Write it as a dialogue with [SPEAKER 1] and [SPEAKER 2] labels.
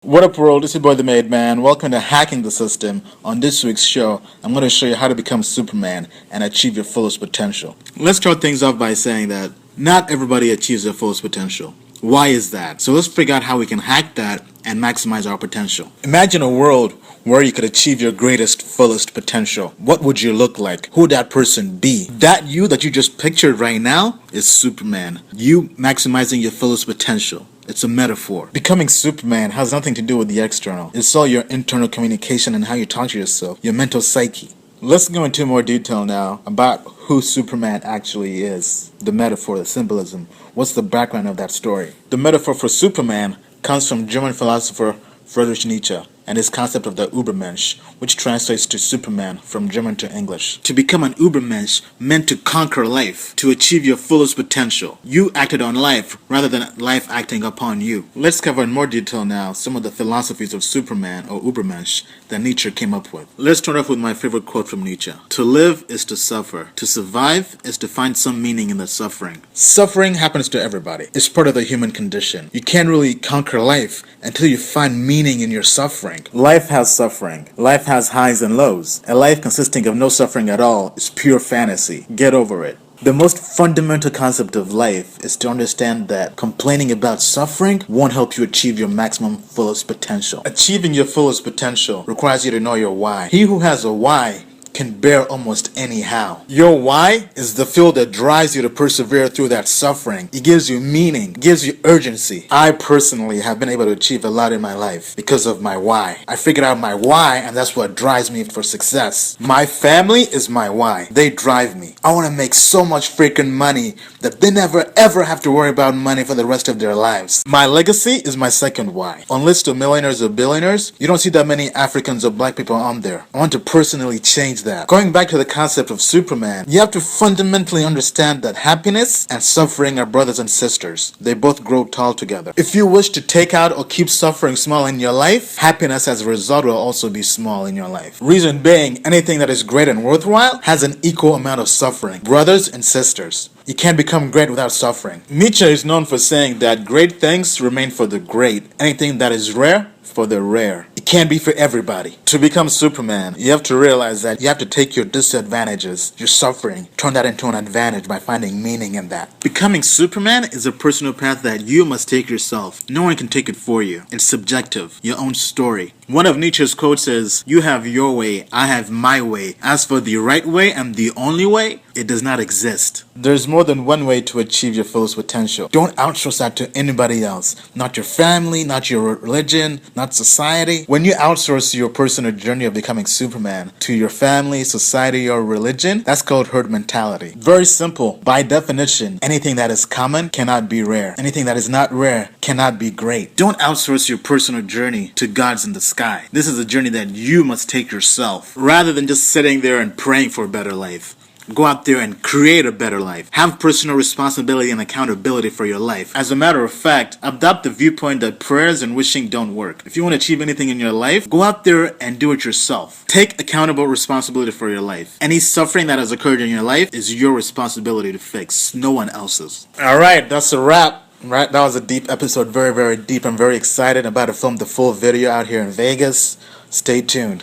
[SPEAKER 1] What up world, it's your boy the Made Man. Welcome to Hacking the System. On this week's show, I'm going to show you how to become Superman and achieve your fullest potential. Let's start things off by saying that not everybody achieves their fullest potential. Why is that? So let's figure out how we can hack that and maximize our potential. Imagine a world where you could achieve your greatest, fullest potential. What would you look like? Who would that person be? That you that you just pictured right now is Superman. You maximizing your fullest potential. It's a metaphor. Becoming Superman has nothing to do with the external. It's all your internal communication and how you talk to yourself, your mental psyche. Let's go into more detail now about who Superman actually is. The metaphor, the symbolism. What's the background of that story? The metaphor for Superman comes from German philosopher Friedrich Nietzsche and his concept of the Übermensch, which translates to Superman from German to English. To become an Übermensch meant to conquer life, to achieve your fullest potential. You acted on life rather than life acting upon you. Let's cover in more detail now some of the philosophies of Superman or Übermensch that Nietzsche came up with. Let's start off with my favorite quote from Nietzsche. To live is to suffer. To survive is to find some meaning in the suffering. Suffering happens to everybody. It's part of the human condition. You can't really conquer life until you find meaning in your suffering. Life has suffering. Life has highs and lows. A life consisting of no suffering at all is pure fantasy. Get over it. The most fundamental concept of life is to understand that complaining about suffering won't help you achieve your maximum fullest potential. Achieving your fullest potential requires you to know your why. He who has a why can bear almost any how. Your why is the fuel that drives you to persevere through that suffering. It gives you meaning, gives you urgency. I personally have been able to achieve a lot in my life because of my why. I figured out my why, and that's what drives me for success. My family is my why. They drive me. I want to make so much freaking money that they never ever have to worry about money for the rest of their lives. My legacy is my second why. On list of millionaires or billionaires, you don't see that many Africans or black people on there. I want to personally change that. Going back to the concept of Superman, you have to fundamentally understand that happiness and suffering are brothers and sisters. They both grow tall together. If you wish to take out or keep suffering small in your life, happiness as a result will also be small in your life. Reason being, anything that is great and worthwhile has an equal amount of suffering. Brothers and sisters. You can't become great without suffering. Nietzsche is known for saying that great things remain for the great. Anything that is rare, for the rare. It can't be for everybody. To become Superman, you have to realize that you have to take your disadvantages, your suffering, turn that into an advantage by finding meaning in that. Becoming Superman is a personal path that you must take yourself. No one can take it for you. It's subjective, your own story. One of Nietzsche's quotes is, "You have your way, I have my way. As for the right way and the only way, it does not exist." There's more than one way to achieve your fullest potential. Don't outsource that to anybody else. Not your family, not your religion, not society. When you outsource your personal journey of becoming Superman to your family, society, or religion, that's called herd mentality. Very simple. By definition, anything that is common cannot be rare. Anything that is not rare cannot be great. Don't outsource your personal journey to gods in the sky. This is a journey that you must take yourself, rather than just sitting there and praying for a better life. Go out there and create a better life. Have personal responsibility and accountability for your life. As a matter of fact, adopt the viewpoint that prayers and wishing don't work. If you want to achieve anything in your life, go out there and do it yourself. Take accountable responsibility for your life. Any suffering that has occurred in your life is your responsibility to fix, no one else's. Alright, that's a wrap. Right, that was a deep episode, very, very deep. I'm very excited about to film the full video out here in Vegas. Stay tuned.